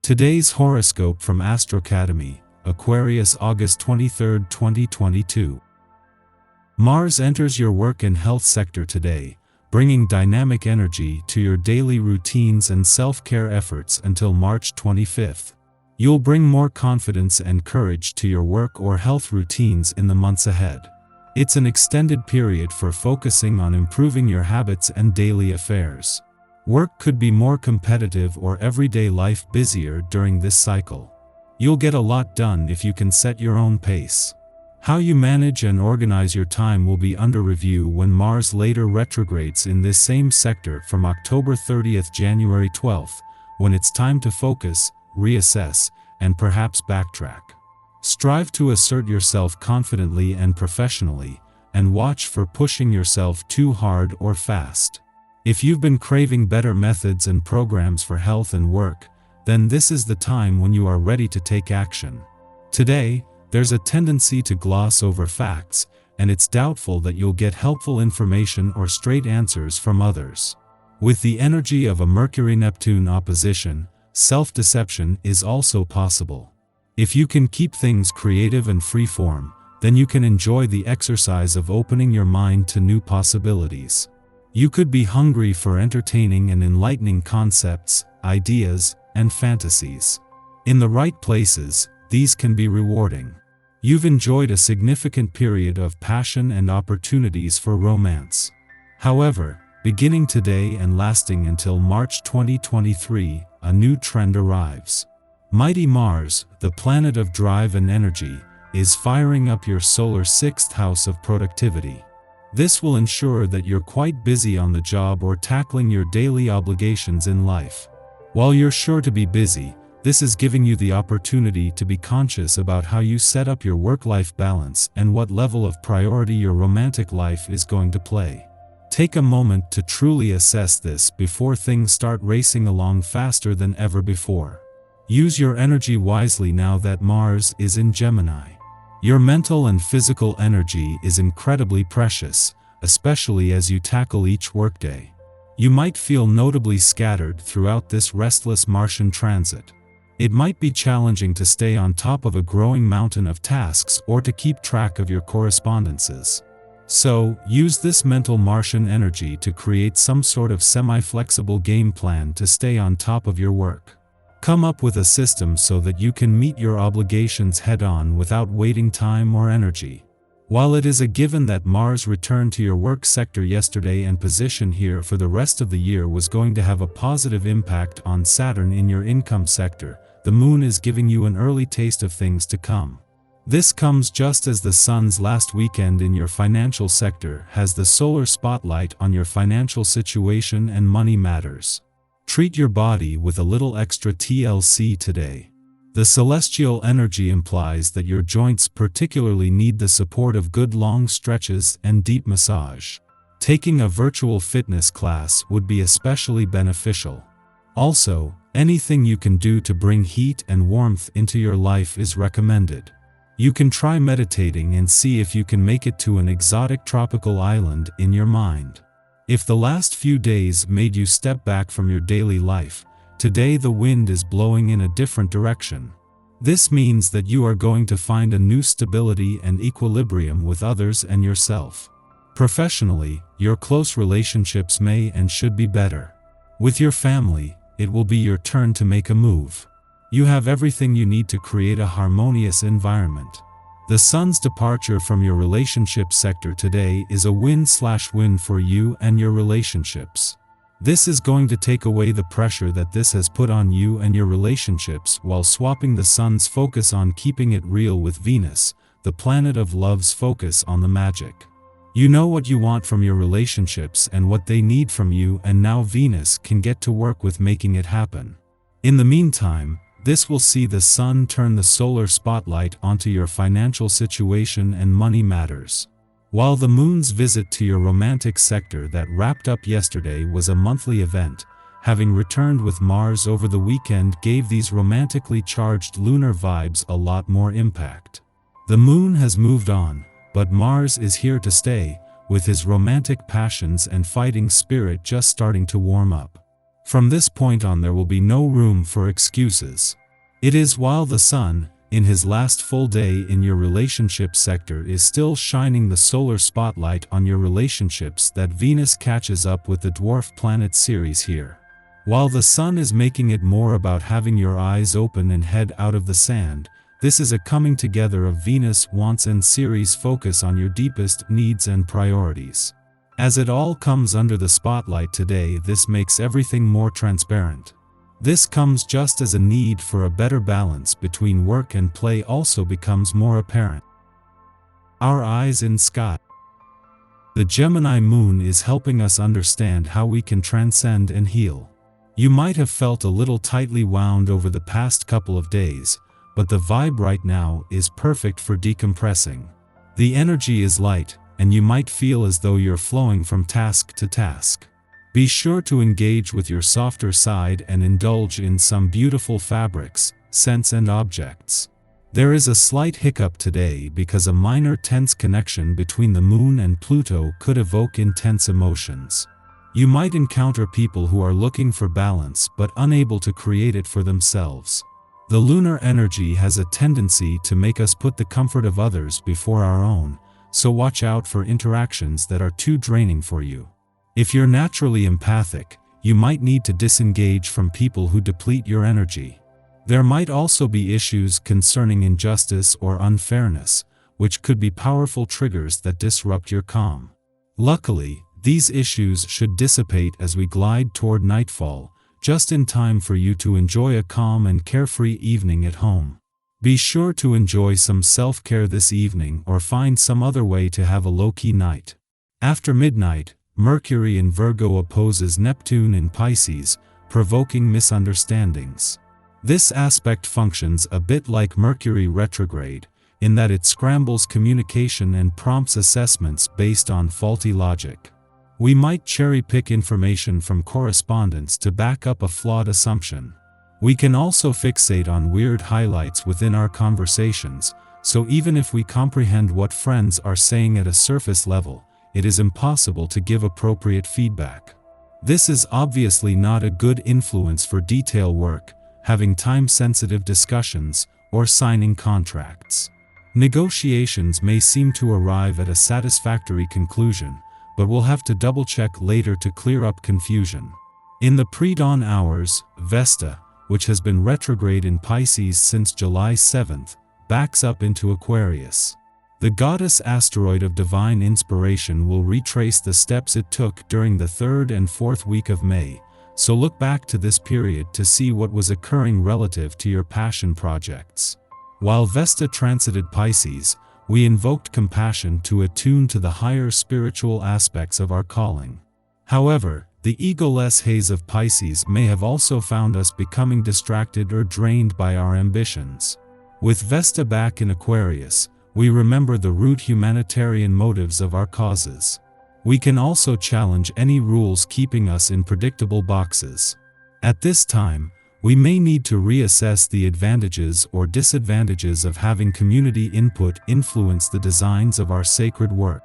Today's horoscope from Astrocademy, Aquarius August 23, 2022. Mars enters your work and health sector today, bringing dynamic energy to your daily routines and self-care efforts until March 25th. You'll bring more confidence and courage to your work or health routines in the months ahead. It's an extended period for focusing on improving your habits and daily affairs. Work could be more competitive or everyday life busier during this cycle. You'll get a lot done if you can set your own pace. How you manage and organize your time will be under review when Mars later retrogrades in this same sector from October 30th to January 12th, when it's time to focus, reassess, and perhaps backtrack. Strive to assert yourself confidently and professionally, and watch for pushing yourself too hard or fast. If you've been craving better methods and programs for health and work, then this is the time when you are ready to take action. Today, there's a tendency to gloss over facts, and it's doubtful that you'll get helpful information or straight answers from others. With the energy of a Mercury-Neptune opposition, self-deception is also possible. If you can keep things creative and free-form, then you can enjoy the exercise of opening your mind to new possibilities. You could be hungry for entertaining and enlightening concepts, ideas, and fantasies. In the right places, these can be rewarding. You've enjoyed a significant period of passion and opportunities for romance. However, beginning today and lasting until March 2023, a new trend arrives. Mighty Mars, the planet of drive and energy, is firing up your solar sixth house of productivity. This will ensure that you're quite busy on the job or tackling your daily obligations in life. While you're sure to be busy, this is giving you the opportunity to be conscious about how you set up your work-life balance and what level of priority your romantic life is going to play. Take a moment to truly assess this before things start racing along faster than ever before. Use your energy wisely now that Mars is in Gemini. Your mental and physical energy is incredibly precious, especially as you tackle each workday. You might feel notably scattered throughout this restless Martian transit. It might be challenging to stay on top of a growing mountain of tasks or to keep track of your correspondences. So, use this mental Martian energy to create some sort of semi-flexible game plan to stay on top of your work. Come up with a system so that you can meet your obligations head-on without wasting time or energy. While it is a given that Mars returned to your work sector yesterday and position here for the rest of the year was going to have a positive impact on Saturn in your income sector, the Moon is giving you an early taste of things to come. This comes just as the Sun's last weekend in your financial sector has the solar spotlight on your financial situation and money matters. Treat your body with a little extra TLC today. The celestial energy implies that your joints particularly need the support of good long stretches and deep massage. Taking a virtual fitness class would be especially beneficial. Also, anything you can do to bring heat and warmth into your life is recommended. You can try meditating and see if you can make it to an exotic tropical island in your mind. If the last few days made you step back from your daily life, today the wind is blowing in a different direction. This means that you are going to find a new stability and equilibrium with others and yourself. Professionally, your close relationships may and should be better. With your family, it will be your turn to make a move. You have everything you need to create a harmonious environment. The Sun's departure from your relationship sector today is a win/win for you and your relationships. This is going to take away the pressure that this has put on you and your relationships while swapping the Sun's focus on keeping it real with Venus, the planet of love's focus on the magic. You know what you want from your relationships and what they need from you, and now Venus can get to work with making it happen. In the meantime, this will see the Sun turn the solar spotlight onto your financial situation and money matters. While the Moon's visit to your romantic sector that wrapped up yesterday was a monthly event, having returned with Mars over the weekend gave these romantically charged lunar vibes a lot more impact. The Moon has moved on, but Mars is here to stay, with his romantic passions and fighting spirit just starting to warm up. From this point on there will be no room for excuses. It is while the Sun, in his last full day in your relationship sector, is still shining the solar spotlight on your relationships that Venus catches up with the dwarf planet Ceres here. While the Sun is making it more about having your eyes open and head out of the sand, this is a coming together of Venus wants and Ceres focus on your deepest needs and priorities. As it all comes under the spotlight today, this makes everything more transparent. This comes just as a need for a better balance between work and play also becomes more apparent. Our eyes in sky. The Gemini moon is helping us understand how we can transcend and heal. You might have felt a little tightly wound over the past couple of days, but the vibe right now is perfect for decompressing. The energy is light, and you might feel as though you're flowing from task to task. Be sure to engage with your softer side and indulge in some beautiful fabrics, scents and objects. There is a slight hiccup today because a minor tense connection between the moon and Pluto could evoke intense emotions. You might encounter people who are looking for balance but unable to create it for themselves. The lunar energy has a tendency to make us put the comfort of others before our own, so watch out for interactions that are too draining for you. If you're naturally empathic, you might need to disengage from people who deplete your energy. There might also be issues concerning injustice or unfairness, which could be powerful triggers that disrupt your calm. Luckily, these issues should dissipate as we glide toward nightfall, just in time for you to enjoy a calm and carefree evening at home. Be sure to enjoy some self-care this evening or find some other way to have a low-key night. After midnight, Mercury in Virgo opposes Neptune in Pisces, provoking misunderstandings. This aspect functions a bit like Mercury retrograde, in that it scrambles communication and prompts assessments based on faulty logic. We might cherry-pick information from correspondence to back up a flawed assumption. We can also fixate on weird highlights within our conversations, so even if we comprehend what friends are saying at a surface level, it is impossible to give appropriate feedback. This is obviously not a good influence for detail work, having time-sensitive discussions, or signing contracts. Negotiations may seem to arrive at a satisfactory conclusion, but we'll have to double-check later to clear up confusion. In the pre-dawn hours, Vesta, which has been retrograde in Pisces since July 7th, backs up into Aquarius. The goddess asteroid of divine inspiration will retrace the steps it took during the 3rd and 4th week of May, so look back to this period to see what was occurring relative to your passion projects. While Vesta transited Pisces, we invoked compassion to attune to the higher spiritual aspects of our calling. However, the egoless haze of Pisces may have also found us becoming distracted or drained by our ambitions. With Vesta back in Aquarius, we remember the root humanitarian motives of our causes. We can also challenge any rules keeping us in predictable boxes. At this time, we may need to reassess the advantages or disadvantages of having community input influence the designs of our sacred work.